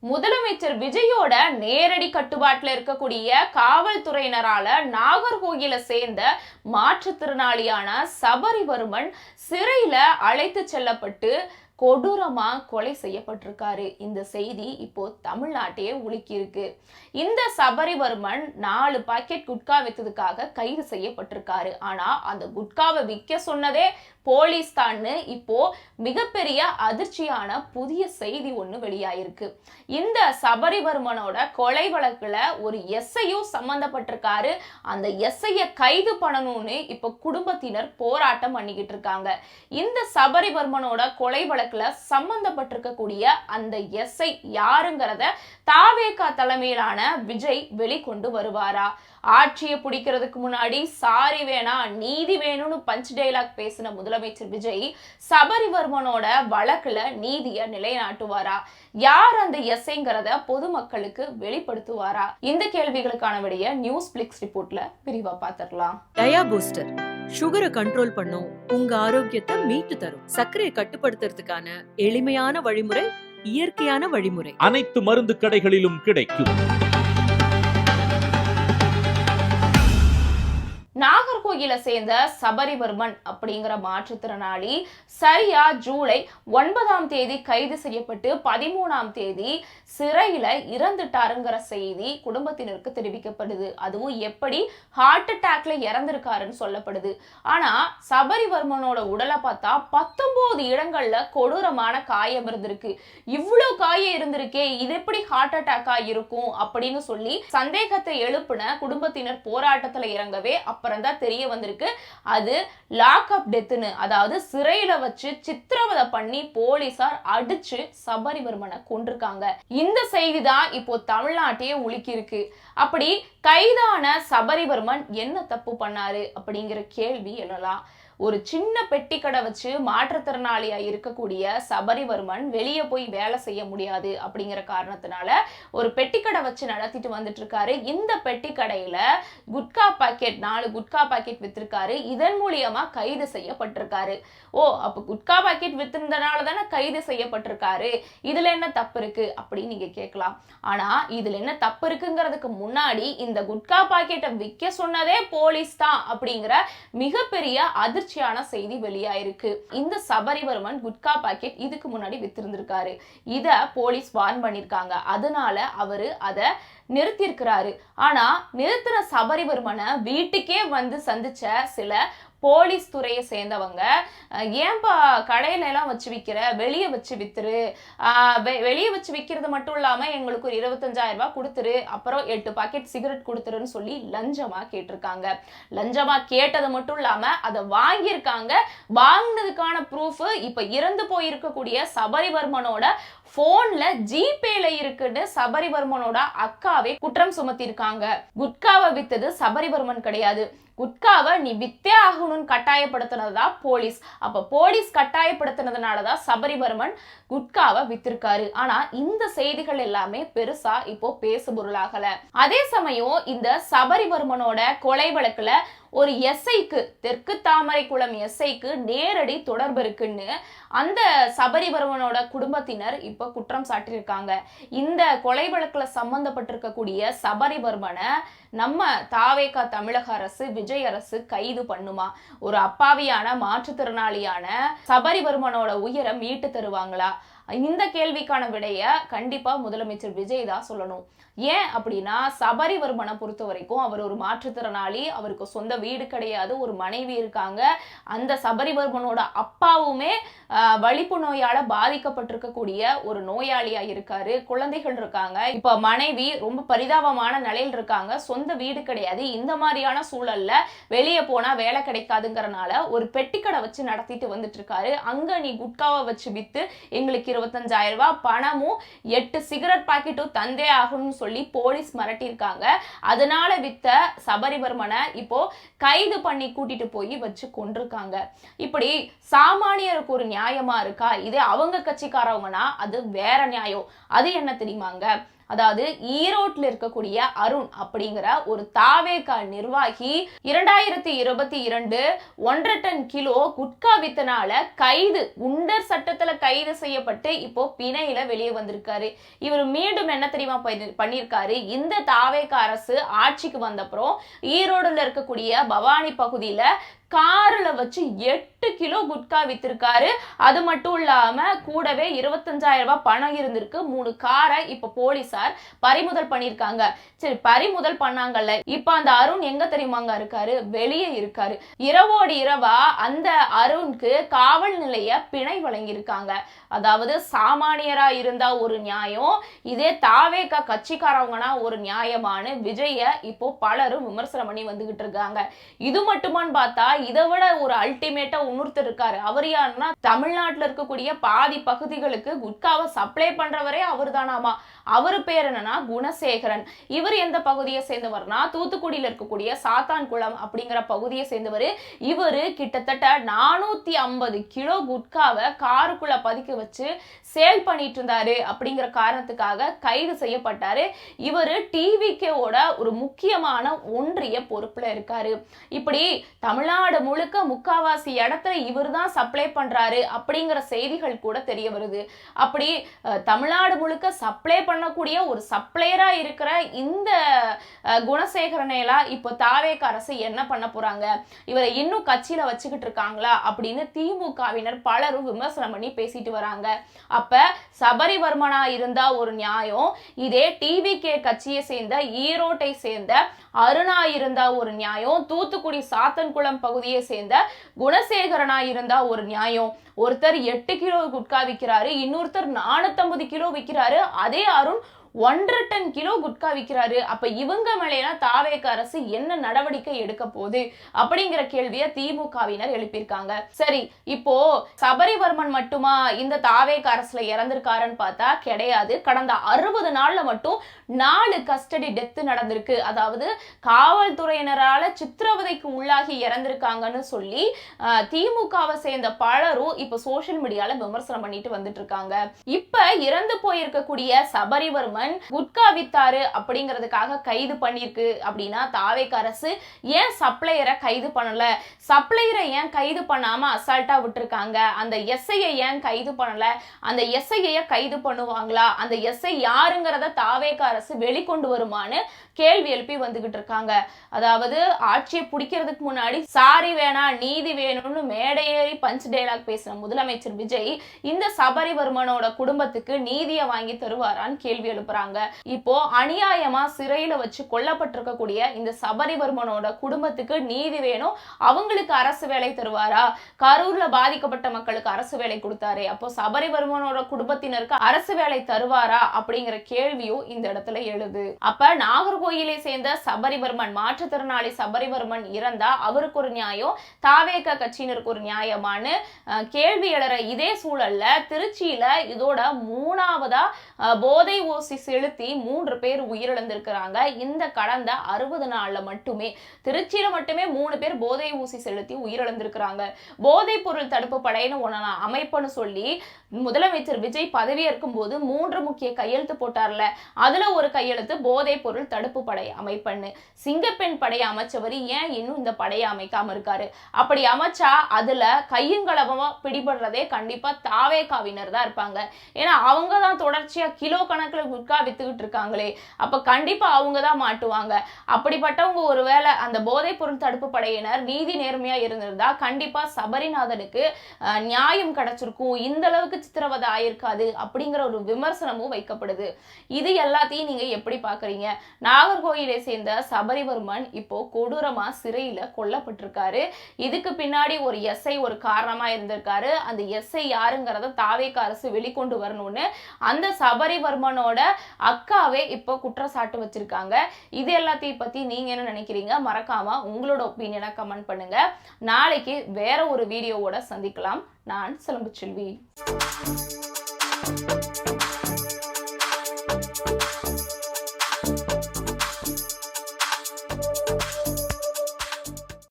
முதலமைச்சர் விஜயோட நேரடி கட்டுப்பாட்டில் இருக்கக்கூடிய காவல்துறையினரால நாகர்கோயில சேர்ந்த மாற்றுத்திறனாளியான சபரிவர்மன் சிறையில அழைத்து செல்லப்பட்டு கொடூரமா கொலை செய்யப்பட்டிருக்காரு. இந்த செய்தி இப்போ தமிழ்நாட்டையே உலுக்கி இருக்கு. இந்த சபரிவர்மன் 4 பாக்கெட் குட்கா வித்ததுக்காக கைது செய்யப்பட்டிருக்காரு. ஆனா அந்த குட்காவை விற்க சொன்னதே போலீஸ் தான்னு இப்போ மிகப்பெரிய அதிர்ச்சியான புதிய செய்தி ஒண்ணு வெளியாயிருக்கு. இந்த சபரிவர்மனோட கொலை வழக்குல ஒரு எஸ்ஐயும் சம்பந்தப்பட்டிருக்காரு. அந்த எஸ்ஐய கைது பண்ணணும்னு இப்ப குடும்பத்தினர் போராட்டம் பண்ணிக்கிட்டு இருக்காங்க. இந்த சபரிவர்மனோட கொலை வழக்குல சம்பந்தப்பட்டிருக்கக்கூடிய அந்த எஸ்ஐ யாருங்கிறத தாவேகா தலைமையிலான விஜய் வெளிக்கொண்டு வருவாரா? ஆட்சியை பிடிக்கிறதுக்கு முன்னாடி சாரி வேணா நீதி வேணும்னு பஞ்ச் டைலாக் பேசின முதலமைச்சர் விஜய் சபரிவர்மனோட வழக்குல நீதியை நிலைநாட்டுவாரா? யார் அந்த எஸ்ஐங்கிறத பொதுமக்களுக்கு வெளிப்படுத்துவாரா? இந்த கேள்விகளுக்கான விடைய நியூஸ் பிளிக்ஸ் ரிப்போர்ட்ல விரிவா பார்த்திடலாம். டயா பூஸ்டர் சுகரை கண்ட்ரோல் பண்ணும், உங்க ஆரோக்கியத்தை மீட்டு தரும். சர்க்கரையை கட்டுப்படுத்துறதுக்கான எளிமையான வழிமுறை, இயற்கையான வழிமுறை. அனைத்து மருந்து கடைகளிலும் கிடைக்கும். நாகர்கோயில சேர்ந்த சபரிவர்மன் அப்படிங்கிற மாற்றுத்திறனாளி சரியா ஜூலை 9ஆம் தேதி கைது செய்யப்பட்டு 13ஆம் தேதி சிறையில இறந்துட்டாருங்கிற செய்தி குடும்பத்தினருக்கு தெரிவிக்கப்படுது. அதுவும் எப்படி ஹார்ட் அட்டாக்ல இறந்திருக்காருன்னு சொல்லப்படுது. ஆனா சபரிவர்மனோட உடலை பார்த்தா 19 இடங்கள்ல கொடூரமான காயம் இருந்திருக்கு. இவ்வளவு காயம் இருந்திருக்கே, இது எப்படி ஹார்ட் அட்டாக்கா இருக்கும் அப்படின்னு சொல்லி சந்தேகத்தை எழுப்பின குடும்பத்தினர் போராட்டத்துல இறங்கவே அப்புறம் தான் தெரிய வந்திருக்கு அது லாக் அப் டெத்னு. அதாவது சிறையில வச்சு சித்திரவதை பண்ணி போலீசார் அடிச்சு சபரிவர்மனை கொண்டிருக்காங்க. இந்த செய்தி தான் இப்போ தமிழ்நாட்டையே உலுக்கி இருக்கு. அப்படி கைதான சபரிவர்மன் என்ன தப்பு பண்ணாரு அப்படிங்கிற கேள்வி எழலாம். ஒரு சின்ன பெட்டி கடை வச்சு மாற்றுத்திறனாளியா இருக்கக்கூடிய சபரிவர்மன் வெளியே போய் வேலை செய்ய முடியாது அப்படிங்கிற காரணத்தினால ஒரு பெட்டி கடை வச்சு நடத்திட்டு வந்துட்டு இருக்காரு. இந்த பெட்டி கடையில குட்கா பாக்கெட் 4 குட்கா பாக்கெட் வித்திருக்காரு. இதன் மூலியமா கைது செய்யப்பட்டிருக்காரு. ஓ, அப்ப குட்கா பாக்கெட் வித்திருந்தனால தானே கைது செய்யப்பட்டிருக்காரு, இதுல என்ன தப்பு இருக்கு அப்படின்னு நீங்க கேட்கலாம். ஆனா இதுல என்ன தப்பு இருக்குங்கிறதுக்கு முன்னாடி இந்த குட்கா பாக்கெட்டை விற்க சொன்னதே போலீஸ் தான் அப்படிங்கிற மிகப்பெரிய அதிர்ச்சி செய்தி வெளியாயிருக்கு. இந்த சபரிவர்மன் குட்கா பாக்கெட் இதுக்கு முன்னாடி வித்திருந்திருக்காரு. இத போலீஸ் வார்ன் பண்ணிருக்காங்க. அதனால அவரு அத நிறுத்தியிருக்கிறாரு. ஆனா நிறுத்தின சபரிவர்மனை வீட்டுக்கே வந்து சந்திச்ச சில போலீஸ் துறையை சேர்ந்தவங்க, ஏன்பா கடையில எல்லாம் வச்சு விற்கிற, வெளியே வச்சு வித்துரு, வெளியே வச்சு விற்கிறது மட்டும் இல்லாம எங்களுக்கு ஒரு 25,000 ரூபாய் கொடுத்துரு, அப்புறம் 8 பாக்கெட் சிகரெட் கொடுத்துருன்னு சொல்லி லஞ்சமா கேட்டிருக்காங்க. லஞ்சமா கேட்டது மட்டும் இல்லாம அதை வாங்கியிருக்காங்க. வாங்கினதுக்கான ப்ரூஃப் இப்ப இறந்து போயிருக்கக்கூடிய சபரிவர்மனோட போன்ல ஜிபேல இருக்குன்னு சபரிவர்மனோட அக்காவே குற்றம் சுமத்திருக்காங்க. குட்காவை வித்தது சபரிவர்மன் கிடையாது, குட்காவை நீ வித்தே ஆகணும்னு கட்டாயப்படுத்தினதா போலீஸ். அப்ப போலீஸ் கட்டாயப்படுத்தினதுனாலதான் சபரிவர்மன் குட்காவை வித்திருக்காரு. ஆனா இந்த செய்திகள் எல்லாமே பெருசா இப்போ பேசு பொருளாகல. அதே சமயம் இந்த சபரிவர்மனோட கொலை வழக்குல ஒரு எஸ்ஐக்கு, தெற்கு தாமரைக்குளம் எஸ்ஐக்கு நேரடி தொடர்பு இருக்குன்னு அந்த சபரிவர்மனோட குடும்பத்தினர் இப்ப குற்றம் சாட்டியிருக்காங்க. இந்த கொலை வழக்குல சம்பந்தப்பட்டிருக்கக்கூடிய சபரிவர்மனை நம்ம தாவேகா தமிழக அரசு, விஜய் அரசு கைது பண்ணுமா? ஒரு அப்பாவியான மாற்றுத்திறனாளியான சபரிவர்மனோட உயிரை மீட்டு தருவாங்களா? இந்த கேள்விக்கான விடைய கண்டிப்பா முதலமைச்சர் விஜய் தான் சொல்லணும். ஏன் அப்படின்னா சபரிவர்மனை பொறுத்த வரைக்கும் அவர் ஒரு மாற்றுத்திறனாளி, அவருக்கு சொந்த வீடு கிடையாது, ஒரு மனைவி இருக்காங்க. அந்த சபரிவர்மனோட அப்பாவுமே வலிப்பு நோயால பாதிக்கப்பட்டிருக்கக்கூடிய ஒரு நோயாளியா இருக்காரு, குழந்தைகள் இருக்காங்க. இப்ப மனைவி ரொம்ப பரிதாபமான நிலையில் இருக்காங்க, சொந்த வீடு கிடையாது. இந்த மாதிரியான சூழல்ல வெளியே போனா வேலை கிடைக்காதுங்கிறனால ஒரு பெட்டிக்கடை வச்சு நடத்திட்டு வந்துட்டு இருக்காரு. அங்க நீ குட்காவை வச்சு வித்து எங்களுக்கு 25,000 ரூபாய் பணமும் 8 சிகரெட் பாக்கெட்டும் தந்தே ஆகணும்னு சொல்லி போலீஸ் மிரட்டியிருக்காங்க. அதனால வித்த சபரிவர்மனை இப்போ கைது பண்ணி கூட்டிட்டு போய் வச்சு கொண்டிருக்காங்க. இப்படி சாமானியருக்கு ஒரு நியாயமா இருக்கா? இதே அவங்க கட்சிக்காரவங்கன்னா அது வேற நியாயம். அது என்ன தெரியுமாங்க? அதாவது ஈரோட்ல இருக்கக்கூடிய அருண் அப்படிங்கிற ஒரு தாவேகா நிர்வாகி 2022 1.5 டன் கிலோ குட்கா வித்தனால கைது, குண்டர் சட்டத்துல கைது செய்யப்பட்டு இப்போ பிணையில வெளியே வந்திருக்காரு. இவர் மீண்டும் என்ன தெரியுமா பண்ணிருக்காரு, இந்த தாவேகா அரசு ஆட்சிக்கு வந்தப்புறம் ஈரோடுல இருக்கக்கூடிய பவானி பகுதியில கார்ல வச்சு 8 கிலோ குட்கா வித்திருக்காரு. அது மட்டும் இல்லாம கூடவே 25,000 ரூபாய் பணம் இருந்திருக்கு. 3 காரை இப்ப போலீசார் பறிமுதல் பண்ணிருக்காங்க. சரி, பறிமுதல் பண்ணாங்கல்ல, இப்ப அந்த அருண் எங்க தெரியுமாங்க இருக்காரு, வெளியே இருக்காரு. இரவோடு இரவா அந்த அருணுக்கு காவல் நிலைய பிணை வழங்கியிருக்காங்க. அதாவது சாமானியரா இருந்தா ஒரு நியாயம், இதே தாவேகா கட்சிக்காரவங்கன்னா ஒரு நியாயமான விஜய இப்போ பலரும் விமர்சனம் பண்ணி வந்துகிட்டு இருக்காங்க. இது மட்டுமான்னு பார்த்தா இதை விட ஒரு அல்டிமேட்டா இன்னொருத்தர் இருக்காரு. அவர் யாருன்னா, தமிழ்நாட்டில் இருக்கக்கூடிய பாதி பகுதிகளுக்கு குட்காவை சப்ளை பண்றவரே அவர் தானாமா. அவரு பேர் என்னன்னா குணசேகரன். இவர் எந்த பகுதியை சேர்ந்தவர்னா, தூத்துக்குடியில் இருக்கக்கூடிய சாத்தான்குளம் அப்படிங்கிற பகுதியை சேர்ந்தவர். இவரு கிட்டத்தட்ட 450 கிலோ குட்காவை காருக்குள்ள பதுக்கி வச்சு சேல் பண்ணிட்டு இருந்தாரு. அப்படிங்கிற காரணத்துக்காக கைது செய்யப்பட்டாரு. இவரு டிவிகேவோட ஒரு முக்கியமான ஒன்றிய பொறுப்புல இருக்காரு. இப்படி தமிழ்நாடு முழுக்க முக்காவாசி இடத்துல இவர் தான் சப்ளை பண்றாரு அப்படிங்கிற செய்திகள் கூட தெரிய வருது. அப்படி தமிழ்நாடு முழுக்க சப்ளை பண்ணக்கூடிய ஒரு சப்ளையரா இருக்கிற இந்த குணசேகரனையெல்லாம் இப்போ தாவேகா அரசு என்ன பண்ண போறாங்க, இவரை இன்னும் கட்சியில வச்சுக்கிட்டு இருக்காங்களா அப்படின்னு திமுகவினர் பலரும் விமர்சனம் பண்ணி பேசிட்டு வராங்க. அப்ப சபரிவர்மனா இருந்தா ஒரு நியாயம், இதே டிவிகே கட்சியை சேர்ந்த ஈரோட்டை சேர்ந்த அருணா இருந்தா ஒரு நியாயம், தூத்துக்குடி சாத்தன்குளம் பகுதியை சேர்ந்த குணசேகரனா இருந்தா ஒரு நியாயம். ஒருத்தர் 8 கிலோ குட்கா விற்கிறாரு, இன்னொருத்தர் 450 கிலோ விற்கிறாரு. அதே அருண் 1.5 டன் கிலோ குட்கா விற்கிறாரு. அப்ப இவங்க மேலாம் தாவேகா அரசு என்ன நடவடிக்கை எடுக்க போகுது அப்படிங்கிற கேள்வியை திமுகவினர் எழுப்பியிருக்காங்க. சரி, இப்போ சபரிவர்மன் மட்டுமா இந்த தாவேகா அரசுல இறந்திருக்காருன்னு பார்த்தா கிடையாது. கடந்த 60 நாள்ல மட்டும் 4 கஸ்டடி டெத் நடந்திருக்கு. அதாவது காவல்துறையினரால சித்திரவதைக்கு உள்ளாகி இறந்திருக்காங்கன்னு சொல்லி திமுகவை சேர்ந்த பலரும் இப்ப சோசியல் மீடியால விமர்சனம் பண்ணிட்டு வந்துட்டு இருக்காங்க. இப்ப இறந்து போயிருக்கக்கூடிய சபரிவர்மன் குட்கா வித்தாரு அப்படிங்கிறதுக்காக கைது பண்ணிருக்கு அப்படின்னா, தாவேகா அரசு ஏன் சப்ளையரை கைது பண்ணல, சப்ளையரை ஏன் கைது பண்ணாம அசால்ட்டா விட்டுருக்காங்க, அந்த எஸ்ஐயை ஏன் கைது பண்ணல, அந்த எஸ்ஐயை கைது பண்ணுவாங்களா, அந்த எஸ்ஐ யாருங்கிறத தாவேகா அரசு வெளிக்கொண்டு வருமானு கேள்வி எழுப்பி வந்துகிட்டு இருக்காங்க. அதாவது ஆட்சியை பிடிக்கிறதுக்கு முன்னாடி சாரி வேணா நீதி வேணும்னு மேடையேறி பஞ்ச் டைலாக் பேசின முதலமைச்சர் விஜய் இந்த சபரிவர்மனோட குடும்பத்துக்கு நீதியை வாங்கி தருவாரான்னு கேள்வி எழுப்புறாங்க. இப்போ அநியாயமா சிறையில வச்சு கொல்லப்பட்டிருக்கக்கூடிய இந்த சபரிவர்மனோட குடும்பத்துக்கு நீதி வேணும், அவங்களுக்கு அரசு வேலை தருவாரா, கரூர்ல பாதிக்கப்பட்ட மக்களுக்கு அரசு வேலை கொடுத்தாரே, அப்போ சபரிவர்மனோட குடும்பத்தினருக்கு அரசு வேலை தருவாரா அப்படிங்கிற கேள்வியும் இந்த இடத்துல எழுது. அப்ப நாகர்கோயிலை சேர்ந்த சபரிவர்மன், மாற்றுத்திறனாளி சபரிவர்மன் இறந்தா அவருக்கு ஒரு நியாயம், தாவேகா கட்சியினருக்கு ஒரு நியாயமான கேள்வி எழற இதே சூழல்ல திருச்சியில இதோட 3ஆவதா போதை ஊசி செலுத்தி 3 பேர் உயிரிழந்திருக்கிறாங்க. இந்த கடந்த 60 நாள்ல மட்டுமே திருச்சியில மட்டுமே 3 பேர் போதை ஊசி செலுத்தி உயிரிழந்திருக்கிறாங்க. போதை பொருள் தடுப்பு படைன்னு ஒண்ணு அமைப்புன்னு சொல்லி முதலமைச்சர் விஜய் பதவியேற்கும் போது 3 முக்கிய கையெழுத்து போட்டார்ல, அதுல ஒரு கையெழுத்து போதை பொருள் தடுப்பு படை அமைப்புன்னு. சிங்கப்பெண் படை அமைச்சவர் ஏன் இன்னும் இந்த படையை அமைக்காம இருக்காரு? அப்படி அமைச்சா அதுல கையுங்களவமா பிடிபடுறதே கண்டிப்பா தாவேகாவினர் தான் இருப்பாங்க. ஏன்னா அவங்க தான் தொடர்ச்சியா கிலோ கணக்குல குட்கா வித்துக்கிட்டு இருக்காங்களே, அப்ப கண்டிப்பா அவங்க தான் மாட்டுவாங்க. அப்படிப்பட்டவங்க ஒருவேளை அந்த போதை பொருள் தடுப்பு படையினர் நீதி நேர்மையா இருந்திருந்தா கண்டிப்பா சபரிநாதனுக்கு நியாயம் கிடைச்சிருக்கும், இந்த அளவுக்கு சித்திரவதை ஆயிருக்காது அப்படிங்கிற ஒரு விமர்சனமும் வைக்கப்படுது. இது எல்லாத்தையும் நீங்க எப்படி பாக்குறீங்க? நாகர்கோயிலை சேர்ந்த சபரிவர்மன் இப்போ கொடூரமா சிறையில கொல்லப்பட்டிருக்காரு. இதுக்கு பின்னாடி ஒரு எஸ்ஐ ஒரு காரணமா இருந்திருக்காரு. அந்த எஸ்ஐ யாருங்கிறத தாவேகா அரசு வெளிக்கொண்டு வரணும்னு அந்த சபரிவர்மனோட அக்காவே இப்போ குற்றச்சாட்டு வச்சிருக்காங்க. இது எல்லாத்தையும் பத்தி நீங்க என்ன நினைக்கிறீங்க? மறக்காம உங்களோட ஒப்பீனியனை கமெண்ட் பண்ணுங்க. நாளைக்கு வேற ஒரு வீடியோவோட சந்திக்கலாம். நான் சிலம்பு செல்வி.